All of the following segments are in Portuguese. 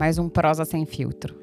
mais um Prosa Sem Filtro.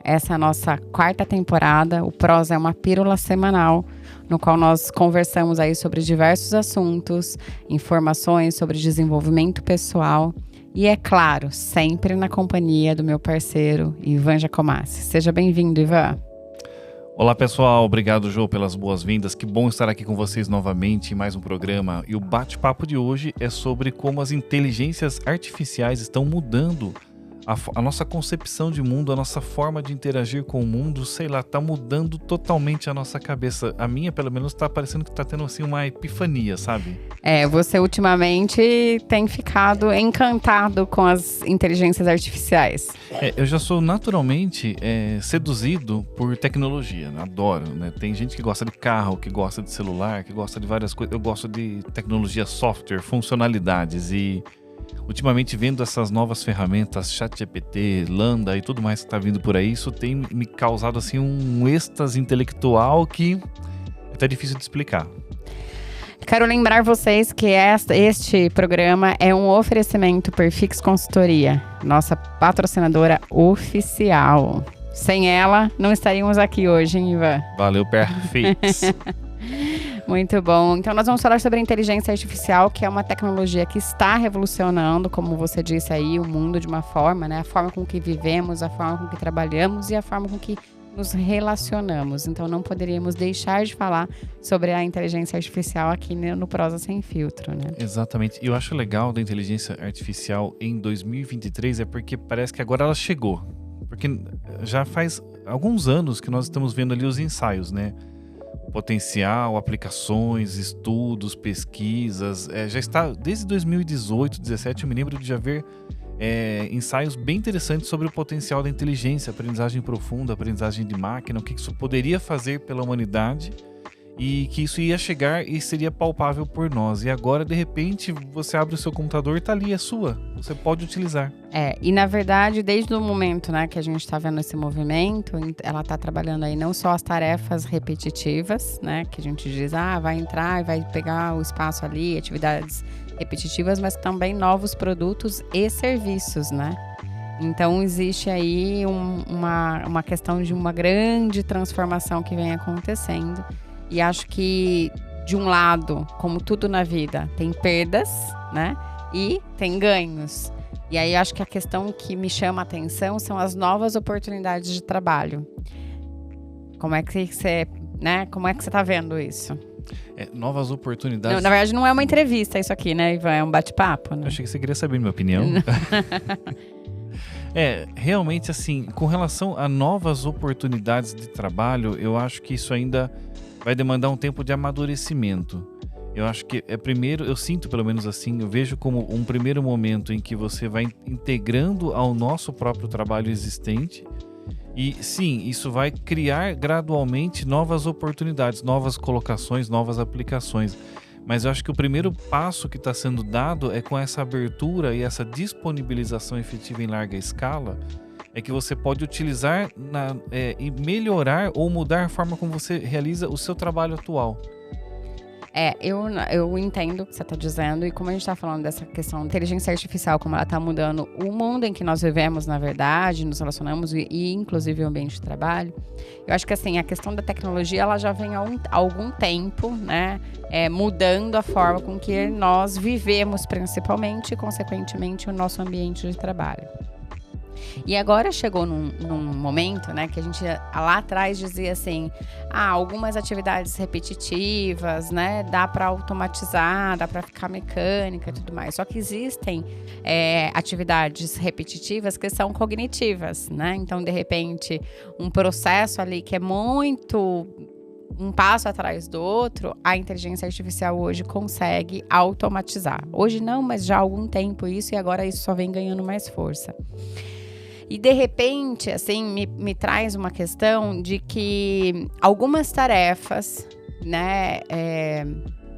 Essa é a nossa 4ª temporada. O Prosa é uma pílula semanal, no qual nós conversamos aí sobre diversos assuntos, informações sobre desenvolvimento pessoal e, é claro, sempre na companhia do meu parceiro, Ivan Giacomassi. Seja bem-vindo, Ivan. Olá, pessoal. Obrigado, Jô, pelas boas-vindas. Que bom estar aqui com vocês novamente em mais um programa. E o bate-papo de hoje é sobre como as inteligências artificiais estão mudando a nossa concepção de mundo, a nossa forma de interagir com o mundo, sei lá, tá mudando totalmente a nossa cabeça. A minha, pelo menos, tá parecendo que tá tendo, assim, uma epifania, sabe? Você ultimamente tem ficado encantado com as inteligências artificiais. Eu já sou naturalmente seduzido por tecnologia, né? Adoro, né? Tem gente que gosta de carro, que gosta de celular, que gosta de várias coisas. Eu gosto de tecnologia, software, funcionalidades e... ultimamente, vendo essas novas ferramentas, ChatGPT, Lambda e tudo mais que está vindo por aí, isso tem me causado assim um êxtase intelectual que é até difícil de explicar. Quero lembrar vocês que este programa é um oferecimento Perfix Consultoria, nossa patrocinadora oficial. Sem ela, não estaríamos aqui hoje, hein, Ivan? Valeu, Perfix. Muito bom. Então, nós vamos falar sobre a inteligência artificial, que é uma tecnologia que está revolucionando, como você disse aí, o mundo de uma forma, né? A forma com que vivemos, a forma com que trabalhamos e a forma com que nos relacionamos. Então, não poderíamos deixar de falar sobre a inteligência artificial aqui no Prosa Sem Filtro, né? Exatamente. E eu acho legal da inteligência artificial em 2023 é porque parece que agora ela chegou. Porque já faz alguns anos que nós estamos vendo ali os ensaios, né? Potencial, aplicações, estudos, pesquisas, já está desde 2018, 2017, eu me lembro de já ver ensaios bem interessantes sobre o potencial da inteligência, aprendizagem profunda, aprendizagem de máquina, o que isso poderia fazer pela humanidade e que isso ia chegar e seria palpável por nós. E agora, de repente, você abre o seu computador e está ali, é sua, você pode utilizar. E na verdade, desde o momento, né, que a gente está vendo esse movimento, ela está trabalhando aí não só as tarefas repetitivas, né, que a gente diz, vai entrar e vai pegar o espaço ali, atividades repetitivas, mas também novos produtos e serviços, né? Então, existe aí uma questão de uma grande transformação que vem acontecendo. E acho que, de um lado, como tudo na vida, tem perdas, né? E tem ganhos. E aí, acho que a questão que me chama a atenção são as novas oportunidades de trabalho. Como é que você, né? Como é que você está vendo isso? Novas oportunidades... Não, na verdade, não é uma entrevista isso aqui, né, Ivan? É um bate-papo, né? Eu achei que você queria saber minha opinião. Realmente, assim, com relação a novas oportunidades de trabalho, eu acho que isso ainda vai demandar um tempo de amadurecimento. Eu acho que primeiro, eu sinto pelo menos assim, eu vejo como um primeiro momento em que você vai integrando ao nosso próprio trabalho existente. E sim, isso vai criar gradualmente novas oportunidades, novas colocações, novas aplicações. Mas eu acho que o primeiro passo que está sendo dado é com essa abertura e essa disponibilização efetiva em larga escala, é que você pode utilizar e melhorar ou mudar a forma como você realiza o seu trabalho atual. Eu entendo o que você está dizendo, e como a gente está falando dessa questão da inteligência artificial, como ela está mudando o mundo em que nós vivemos, na verdade, nos relacionamos e inclusive o ambiente de trabalho, eu acho que assim, a questão da tecnologia, ela já vem há algum tempo, né, mudando a forma com que nós vivemos, principalmente e consequentemente o nosso ambiente de trabalho. E agora chegou num momento, né, que a gente lá atrás dizia assim, algumas atividades repetitivas, né, dá para automatizar, dá para ficar mecânica e tudo mais. Só que existem atividades repetitivas que são cognitivas, né? Então, de repente, um processo ali que é muito um passo atrás do outro, a inteligência artificial hoje consegue automatizar. Hoje não, mas já há algum tempo isso, e agora isso só vem ganhando mais força. E de repente, assim, me traz uma questão de que algumas tarefas, né,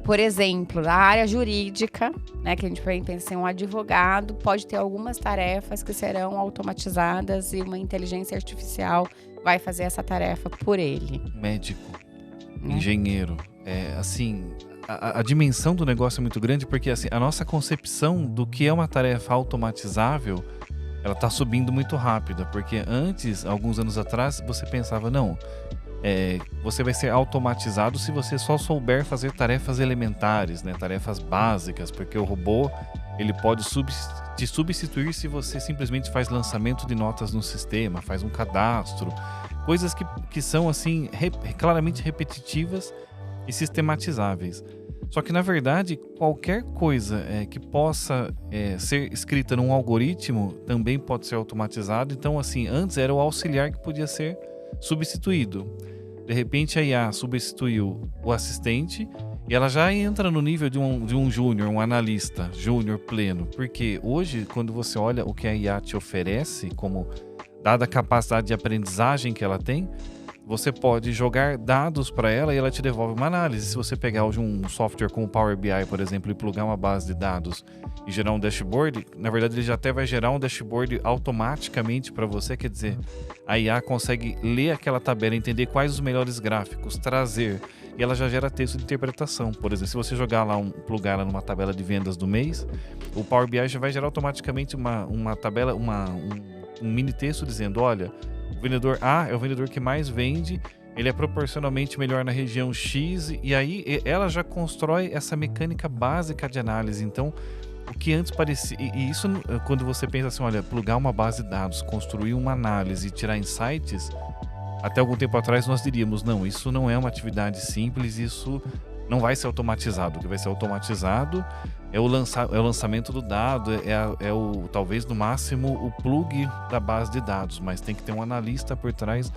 por exemplo, na área jurídica, né, que a gente pensa em um advogado, pode ter algumas tarefas que serão automatizadas e uma inteligência artificial vai fazer essa tarefa por ele. Médico, engenheiro, assim, a dimensão do negócio é muito grande, porque assim, a nossa concepção do que é uma tarefa automatizável, ela está subindo muito rápida, porque antes, alguns anos atrás, você pensava, não, você vai ser automatizado se você só souber fazer tarefas elementares, né, tarefas básicas, porque o robô ele pode te substituir se você simplesmente faz lançamento de notas no sistema, faz um cadastro, coisas que são assim claramente repetitivas e sistematizáveis. Só que, na verdade, qualquer coisa que possa ser escrita num algoritmo também pode ser automatizado. Então, assim, antes era o auxiliar que podia ser substituído. De repente, a IA substituiu o assistente e ela já entra no nível de um júnior, um analista júnior pleno. Porque hoje, quando você olha o que a IA te oferece, como dada a capacidade de aprendizagem que ela tem, você pode jogar dados para ela e ela te devolve uma análise. Se você pegar hoje um software como o Power BI, por exemplo, e plugar uma base de dados e gerar um dashboard, na verdade ele já até vai gerar um dashboard automaticamente para você, quer dizer, a IA consegue ler aquela tabela, entender quais os melhores gráficos, trazer, e ela já gera texto de interpretação. Por exemplo, se você jogar lá, plugar ela numa tabela de vendas do mês, o Power BI já vai gerar automaticamente uma tabela, um mini texto dizendo, olha, o vendedor A é o vendedor que mais vende, ele é proporcionalmente melhor na região X, e aí ela já constrói essa mecânica básica de análise. Então, o que antes parecia... E isso, quando você pensa assim, olha, plugar uma base de dados, construir uma análise e tirar insights, até algum tempo atrás nós diríamos, não, isso não é uma atividade simples, isso não vai ser automatizado. O que vai ser automatizado é o lançamento do dado, talvez no máximo o plug da base de dados, mas tem que ter um analista por trás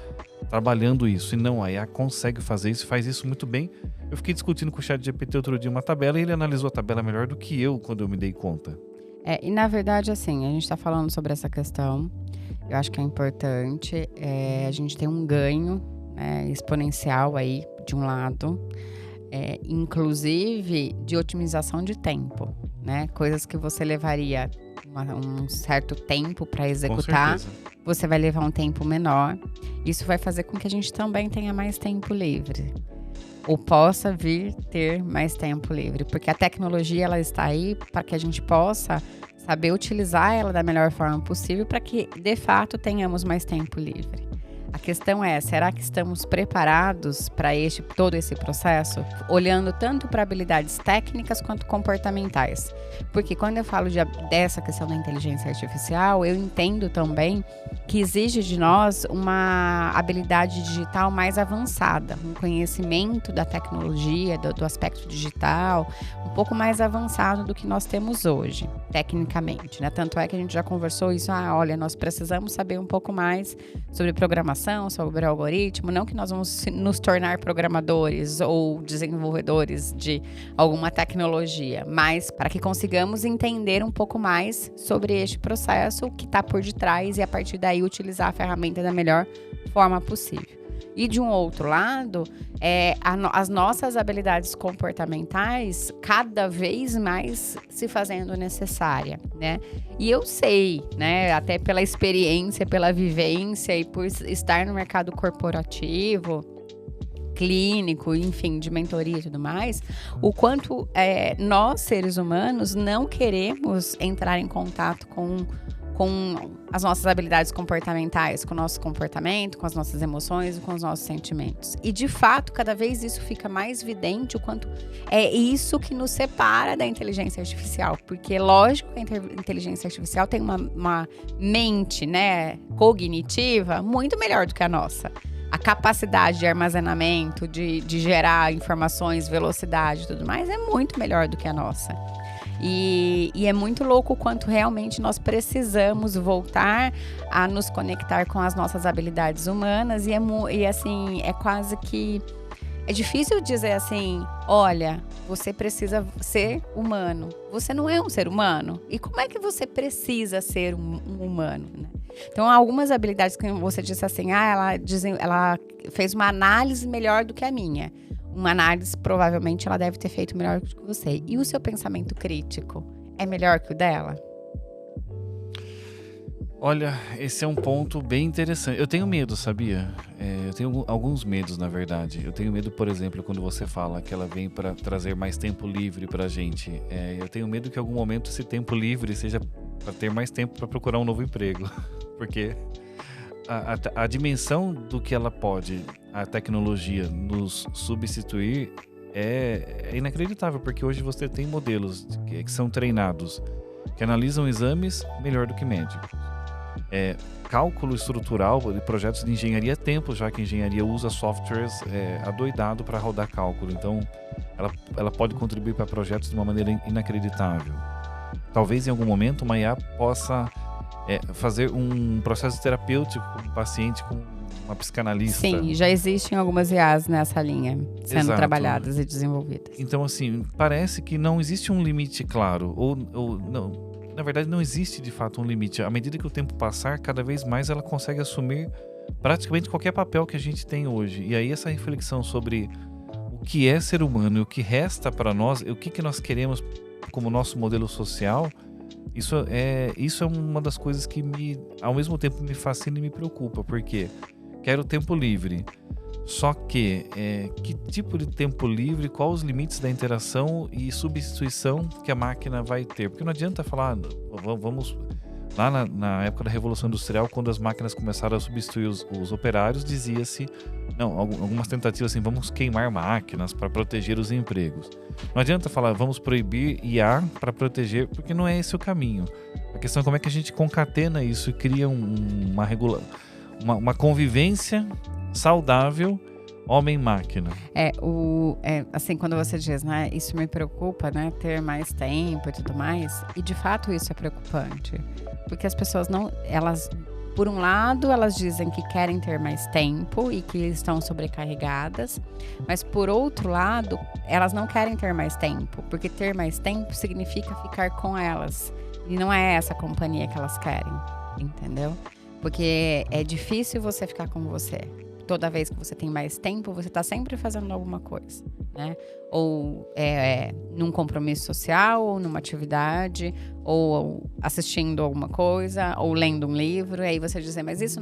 trabalhando isso. E não, a IA consegue fazer isso, faz isso muito bem. Eu fiquei discutindo com o ChatGPT outro dia uma tabela e ele analisou a tabela melhor do que eu quando eu me dei conta. E na verdade, assim, a gente está falando sobre essa questão, eu acho que é importante, a gente tem um ganho exponencial aí, de um lado, inclusive de otimização de tempo, né? Coisas que você levaria um certo tempo para executar, você vai levar um tempo menor. Isso vai fazer com que a gente também tenha mais tempo livre, ou possa vir ter mais tempo livre, porque a tecnologia ela está aí para que a gente possa saber utilizar ela da melhor forma possível para que, de fato, tenhamos mais tempo livre. A questão é, será que estamos preparados para todo esse processo? Olhando tanto para habilidades técnicas quanto comportamentais. Porque quando eu falo dessa questão da inteligência artificial, eu entendo também que exige de nós uma habilidade digital mais avançada, um conhecimento da tecnologia, do aspecto digital, um pouco mais avançado do que nós temos hoje, tecnicamente, né? Tanto é que a gente já conversou isso, olha, nós precisamos saber um pouco mais sobre programação, sobre algoritmo, não que nós vamos nos tornar programadores ou desenvolvedores de alguma tecnologia, mas para que consigamos entender um pouco mais sobre este processo, o que está por detrás e a partir daí utilizar a ferramenta da melhor forma possível. E de um outro lado, as nossas habilidades comportamentais cada vez mais se fazendo necessária, né? E eu sei, né, até pela experiência, pela vivência e por estar no mercado corporativo, clínico, enfim, de mentoria e tudo mais, o quanto nós, seres humanos, não queremos entrar em contato com as nossas habilidades comportamentais, com o nosso comportamento, com as nossas emoções e com os nossos sentimentos. E, de fato, cada vez isso fica mais evidente o quanto é isso que nos separa da inteligência artificial. Porque, lógico que a inteligência artificial tem uma mente, né, cognitiva muito melhor do que a nossa. A capacidade de armazenamento, de gerar informações, velocidade e tudo mais é muito melhor do que a nossa. E é muito louco o quanto realmente nós precisamos voltar a nos conectar com as nossas habilidades humanas. E assim, é quase que... É difícil dizer assim, olha, você precisa ser humano. Você não é um ser humano. E como é que você precisa ser um humano, né? Então, algumas habilidades que você disse assim, ela fez uma análise melhor do que a minha. Uma análise, provavelmente, ela deve ter feito melhor do que você. E o seu pensamento crítico é melhor que o dela? Olha, esse é um ponto bem interessante. Eu tenho medo, sabia? Eu tenho alguns medos, na verdade. Eu tenho medo, por exemplo, quando você fala que ela vem para trazer mais tempo livre pra gente. Eu tenho medo que em algum momento esse tempo livre seja para ter mais tempo para procurar um novo emprego. Porque a dimensão do que ela pode, a tecnologia, nos substituir é inacreditável. Porque hoje você tem modelos que são treinados, que analisam exames melhor do que médicos. Cálculo estrutural de projetos de engenharia há tempo, já que a engenharia usa softwares adoidado para rodar cálculo. Então, ela pode contribuir para projetos de uma maneira inacreditável. Talvez em algum momento uma IA possa fazer um processo terapêutico com um paciente, com uma psicanalista. Sim, já existem algumas IAs nessa linha sendo Exato. trabalhadas e desenvolvidas. Então, assim, parece que não existe um limite claro, ou não. Na verdade, não existe de fato um limite. À medida que o tempo passar, cada vez mais ela consegue assumir praticamente qualquer papel que a gente tem hoje. E aí essa reflexão sobre o que é ser humano e o que resta para nós, o que nós queremos como nosso modelo social, isso é uma das coisas que ao mesmo tempo me fascina e me preocupa, porque quero tempo livre. Só que tipo de tempo livre, quais os limites da interação e substituição que a máquina vai ter? Porque não adianta falar, vamos... Lá na época da Revolução Industrial, quando as máquinas começaram a substituir os operários, dizia-se, não, algumas tentativas assim, vamos queimar máquinas para proteger os empregos. Não adianta falar, vamos proibir IA para proteger, porque não é esse o caminho. A questão é como é que a gente concatena isso e cria uma convivência saudável homem-máquina. Assim, quando você diz, né, isso me preocupa, né, ter mais tempo e tudo mais, e de fato isso é preocupante, porque as pessoas por um lado, elas dizem que querem ter mais tempo e que estão sobrecarregadas, mas por outro lado, elas não querem ter mais tempo, porque ter mais tempo significa ficar com elas, e não é essa companhia que elas querem, entendeu? Porque é difícil você ficar com você. Toda vez que você tem mais tempo, você está sempre fazendo alguma coisa, né? Ou num compromisso social, ou numa atividade, ou assistindo alguma coisa, ou lendo um livro. E aí você diz, mas isso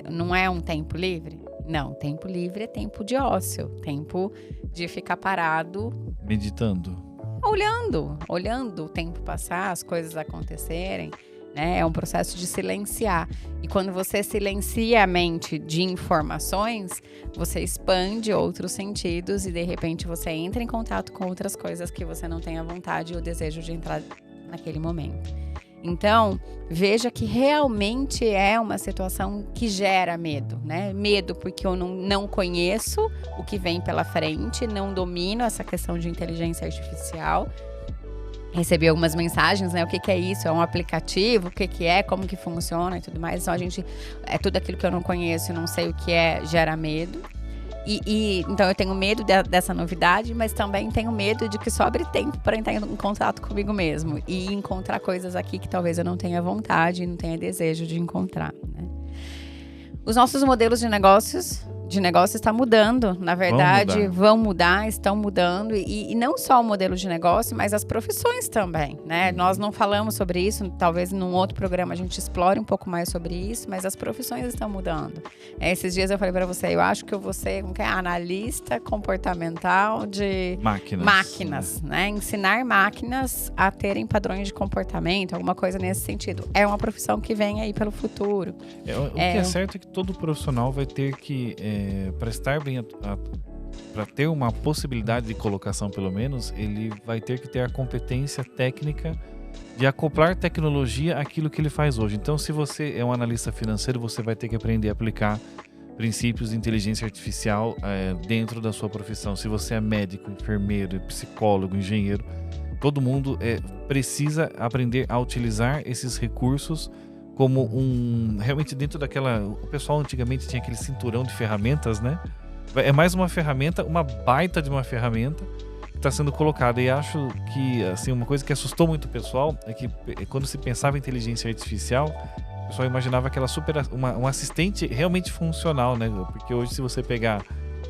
não é um tempo livre? Não, tempo livre é tempo de ócio, tempo de ficar parado. Meditando. Olhando o tempo passar, as coisas acontecerem. É um processo de silenciar. E quando você silencia a mente de informações, você expande outros sentidos e de repente você entra em contato com outras coisas que você não tem a vontade ou o desejo de entrar naquele momento. Então, veja que realmente é uma situação que gera medo, né? Medo porque eu não conheço o que vem pela frente, não domino essa questão de inteligência artificial. Recebi algumas mensagens, né? O que é isso? É um aplicativo? O que é? Como que funciona e tudo mais. Então, tudo aquilo que eu não conheço e não sei o que gera medo. Então, eu tenho medo dessa novidade, mas também tenho medo de que sobre tempo para entrar em contato comigo mesmo. E encontrar coisas aqui que talvez eu não tenha vontade e não tenha desejo de encontrar, né? Os nossos modelos de negócio está mudando, na verdade, estão mudando, e não só o modelo de negócio, mas as profissões também, né? Nós não falamos sobre isso, talvez num outro programa a gente explore um pouco mais sobre isso, mas as profissões estão mudando. Esses dias eu falei para você, eu acho que eu vou ser analista comportamental de máquinas, né? Ensinar máquinas a terem padrões de comportamento, alguma coisa nesse sentido. É uma profissão que vem aí pelo futuro. O que é certo é que todo profissional vai ter que para estar bem, para ter uma possibilidade de colocação pelo menos, ele vai ter que ter a competência técnica de acoplar tecnologia àquilo que ele faz hoje. Então, se você é um analista financeiro, você vai ter que aprender a aplicar princípios de inteligência artificial dentro da sua profissão. Se você é médico, enfermeiro, psicólogo, engenheiro, todo mundo precisa aprender a utilizar esses recursos como realmente dentro daquela... O pessoal antigamente tinha aquele cinturão de ferramentas, né? É mais uma ferramenta, uma baita de uma ferramenta que está sendo colocada. E acho que, assim, uma coisa que assustou muito o pessoal é que quando se pensava em inteligência artificial, o pessoal imaginava aquela um assistente realmente funcional, né? Porque hoje, se você pegar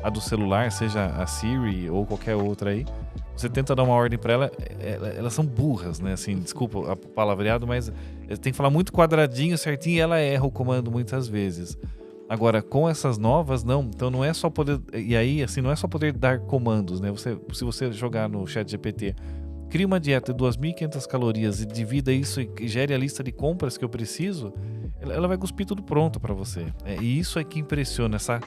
a do celular, seja a Siri ou qualquer outra aí, você tenta dar uma ordem para ela, elas são burras, né? Assim, desculpa o palavreado, mas tem que falar muito quadradinho, certinho, e ela erra o comando muitas vezes. Agora, com essas novas, não. Então não é só poder... E aí, assim, não é só poder dar comandos, né? Se você jogar no ChatGPT, cria uma dieta de 2.500 calorias e divida isso e gere a lista de compras que eu preciso, ela vai cuspir tudo pronto para você. E isso é que impressiona, essa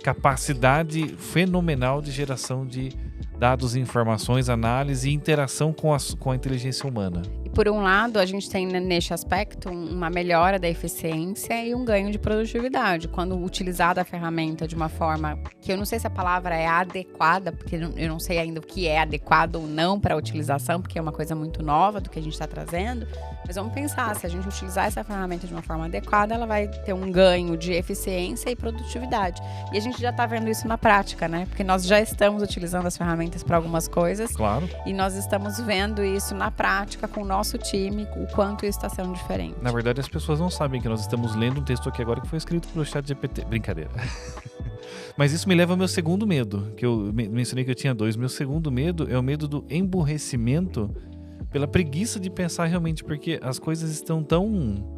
capacidade fenomenal de geração de dados, informações, análise e interação com a inteligência humana. E por um lado, a gente tem neste aspecto uma melhora da eficiência e um ganho de produtividade. Quando utilizada a ferramenta de uma forma que eu não sei se a palavra é adequada, porque eu não sei ainda o que é adequado ou não para a utilização, porque é uma coisa muito nova do que a gente está trazendo. Mas vamos pensar, se a gente utilizar essa ferramenta de uma forma adequada, ela vai ter um ganho de eficiência e produtividade. E a gente já está vendo isso na prática, né? Porque nós já estamos utilizando as ferramentas para algumas coisas. Claro. E nós estamos vendo isso na prática com o nosso time, o quanto isso está sendo diferente. Na verdade, as pessoas não sabem que nós estamos lendo um texto aqui agora que foi escrito pelo ChatGPT. Brincadeira. Mas isso me leva ao meu segundo medo, que eu mencionei que eu tinha 2. Meu segundo medo é o medo do emburrecimento pela preguiça de pensar realmente, porque as coisas estão tão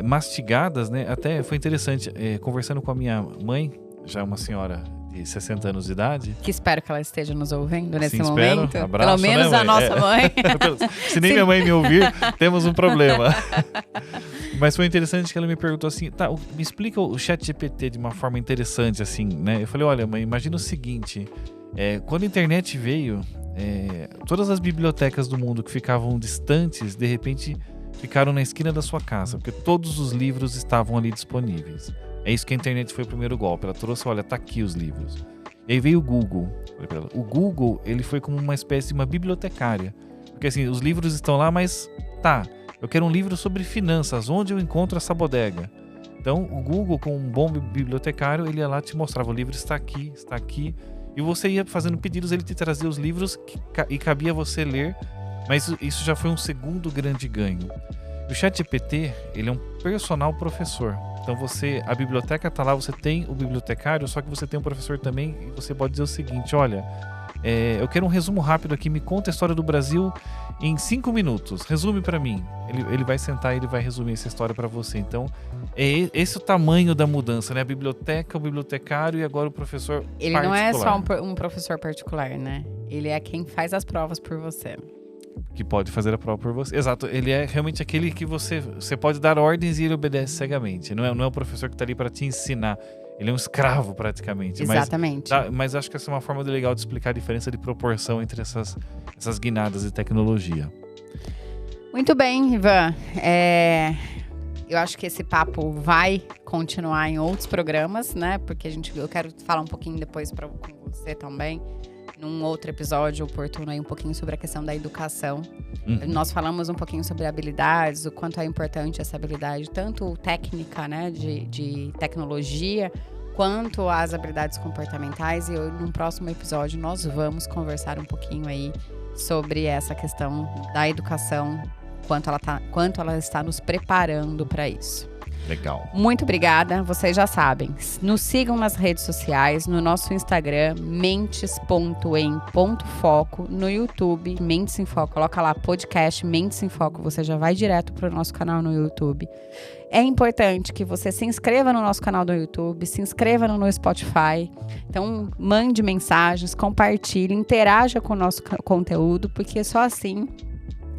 mastigadas, né? Até foi interessante, conversando com a minha mãe, já uma senhora de 60 anos de idade. Que espero que ela esteja nos ouvindo nesse espero. momento. Abraço, pelo menos né, a nossa mãe. Se nem minha mãe me ouvir, temos um problema. Mas foi interessante que ela me perguntou assim, tá, me explica o ChatGPT de uma forma interessante, assim, né? Eu falei, olha, mãe, imagina o seguinte, quando a internet veio, todas as bibliotecas do mundo que ficavam distantes, de repente, ficaram na esquina da sua casa, porque todos os livros estavam ali disponíveis. É isso que a internet foi o primeiro golpe. Ela trouxe, olha, tá aqui os livros. E aí veio o Google. O Google, ele foi como uma espécie de uma bibliotecária. Porque assim, os livros estão lá, mas eu quero um livro sobre finanças. Onde eu encontro essa bodega? Então, o Google, como um bom bibliotecário, ele ia lá, te mostrava, o livro está aqui. E você ia fazendo pedidos, ele te trazia os livros e cabia você ler. Mas isso já foi um segundo grande ganho. O ChatGPT, ele é um personal professor. Então a biblioteca está lá, você tem o bibliotecário, só que você tem um professor também e você pode dizer o seguinte, olha, eu quero um resumo rápido aqui, me conta a história do Brasil em 5 minutos, resume para mim. Ele vai sentar e ele vai resumir essa história para você. Então, esse é o tamanho da mudança, né? A biblioteca, o bibliotecário e agora o professor Ele particular. não é só um professor particular, né? Ele é quem faz as provas por você. Que pode fazer a prova por você. Exato, ele é realmente aquele que você pode dar ordens e ele obedece cegamente. Não é o professor que está ali para te ensinar. Ele é um escravo praticamente. Exatamente. Mas acho que essa é uma forma legal de explicar a diferença de proporção entre essas guinadas de tecnologia. Muito bem, Ivan. Eu acho que esse papo vai continuar em outros programas, né? Porque eu quero falar um pouquinho depois com você também. Num outro episódio oportuno aí um pouquinho sobre a questão da educação. Nós falamos um pouquinho sobre habilidades, o quanto é importante essa habilidade, tanto técnica, né, de tecnologia, quanto as habilidades comportamentais. E num próximo episódio nós vamos conversar um pouquinho aí sobre essa questão da educação, quanto ela está nos preparando para isso. Legal. Muito obrigada, vocês já sabem. Nos sigam nas redes sociais, no nosso Instagram, mentes.em.foco, no YouTube, Mentes em Foco. Coloca lá, podcast Mentes em Foco, você já vai direto para o nosso canal no YouTube. É importante que você se inscreva no nosso canal do YouTube, se inscreva no Spotify. Então, mande mensagens, compartilhe, interaja com o nosso conteúdo, porque só assim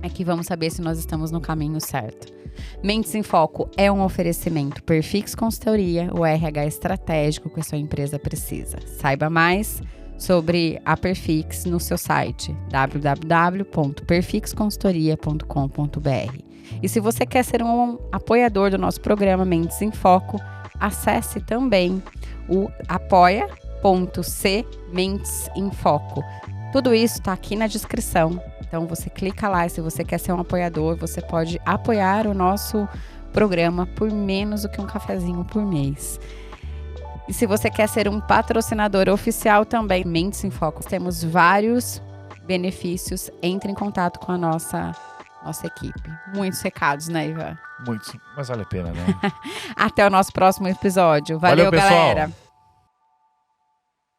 é que vamos saber se nós estamos no caminho certo. Mentes em Foco é um oferecimento Perfix Consultoria, o RH estratégico que a sua empresa precisa. Saiba mais sobre a Perfix no seu site www.perfixconsultoria.com.br. E se você quer ser um apoiador do nosso programa Mentes em Foco, acesse também o apoia.c Mentes em Foco. Tudo isso está aqui na descrição. Então você clica lá e se você quer ser um apoiador, você pode apoiar o nosso programa por menos do que um cafezinho por mês. E se você quer ser um patrocinador oficial também, Mentes em Foco, temos vários benefícios. Entre em contato com a nossa equipe. Muitos recados, né, Ivan? Muitos, mas vale a pena, né? Até o nosso próximo episódio. Valeu, pessoal. Galera!